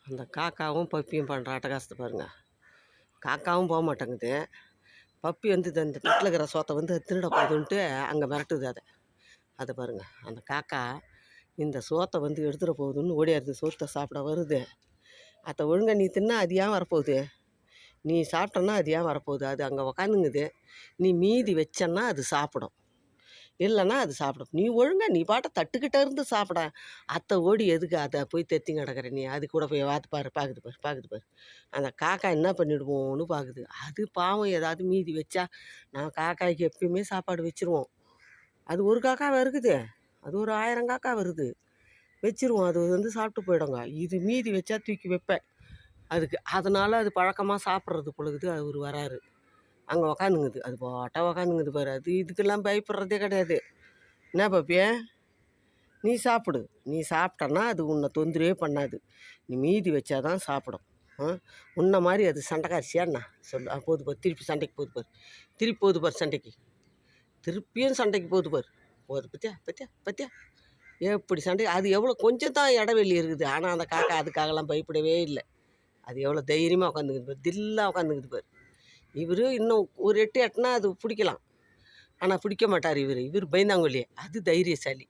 அந்த காக்காவும் பப்பியும் பண்ணுற அட்டகாசத்தை பாருங்கள். காக்காவும் போக மாட்டேங்குது, பப்பி வந்து இந்த தட்டில் இருக்கிற சோத்தை வந்து திருட போகுதுன்ட்டு அங்கே மிரட்டுது அதை. அதை பாருங்கள், அந்த காக்கா இந்த சோத்தை வந்து எடுத்துகிற போகுதுன்னு ஓடியாருது. சோத்தை சாப்பிட வருது. அதை ஒழுங்காக நீ தின்னா அது ஏன் வரப்போகுது? நீ சாப்பிட்டன்னா அது ஏன் வரப்போகுது? அது அங்கே உக்காந்துங்குது. நீ மீதி வச்சன்னா அது சாப்பிடும், இல்லைன்னா அது சாப்பிடும். நீ ஒழுங்காக நீ பாட்டை தட்டுக்கிட்டே இருந்து சாப்பிட. அத்தை ஓடி எதுக்கு அதை போய் தெத்தி கிடக்கிற நீ? அது கூட போய் பார்த்து பாரு, பார்க்குது பாரு. அந்த காக்கா என்ன பண்ணிவிடுவோன்னு பார்க்குது. அது பாவம் ஏதாவது மீதி வச்சா, நான் காக்காய்க்கு எப்பயுமே சாப்பாடு வச்சுருவோம். அது ஒரு காக்காவை இருக்குது, அது ஒரு 1000 காக்கா வருது, வச்சுருவோம். அது வந்து சாப்பிட்டு போயிடுங்க. இது மீதி வச்சா தூக்கி வைப்பேன் அதுக்கு. அதனால் அது பழக்கமாக சாப்பிட்றது பொழுது அவர் வராரு. அங்கே உக்காந்துங்குது, அது பாட்டாக உக்காந்துங்குது பாரு. அது இதுக்கெல்லாம் பயப்படுறதே கிடையாது. என்ன பப்பி, நீ சாப்பிடு. நீ சாப்பிட்டன்னா அது உன்னை தொந்தரவே பண்ணாது. நீ மீதி வச்சா தான் சாப்பிடும். உன்ன மாதிரி அது சண்டைக்காரிசியா என்ன சொல்லு? போது பாரு, திருப்பி சண்டைக்கு போகுது பாரு, திருப்பி போகுது பாரு சண்டைக்கு, திருப்பியும் சண்டைக்கு போகுது பாரு. போகுது பத்தியா பத்தியா பத்தியா எப்படி சண்டை? அது எவ்வளோ கொஞ்சம் தான் இடைவெளி இருக்குது, ஆனால் அந்த காக்கா அதுக்காகலாம் பயப்படவே இல்லை. அது எவ்வளோ தைரியமாக உட்காந்துக்குது பாரு, தில்லாக உட்காந்துக்குது பாரு. இவர் இன்னும் ஒரு எட்டு எட்டுனா அது பிடிக்கலாம், ஆனால் பிடிக்க மாட்டார் இவர் பயந்தாங்கொல்லியே. அது தைரியசாலி,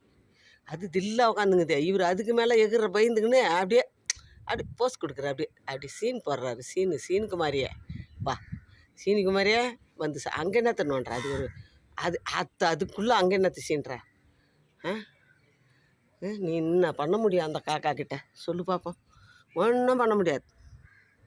அது தில்லாக உட்காந்துங்குது. இவர் அதுக்கு மேலே எகிற பயந்துக்குன்னு அப்படியே போஸ் கொடுக்குற, அப்படி சீன் போடுறாரு. சீனுக்கு மாதிரியே வா, சீனுக்கு மாதிரியே வந்து அங்கே என்ன தண்ணுன்ற அது ஒரு அதுக்குள்ளே அங்கே என்னத்து சீன்ற? நீ என்ன பண்ண முடியும் அந்த காக்கா கிட்ட சொல்லு பார்ப்போம்? ஒன்றும் பண்ண முடியாது.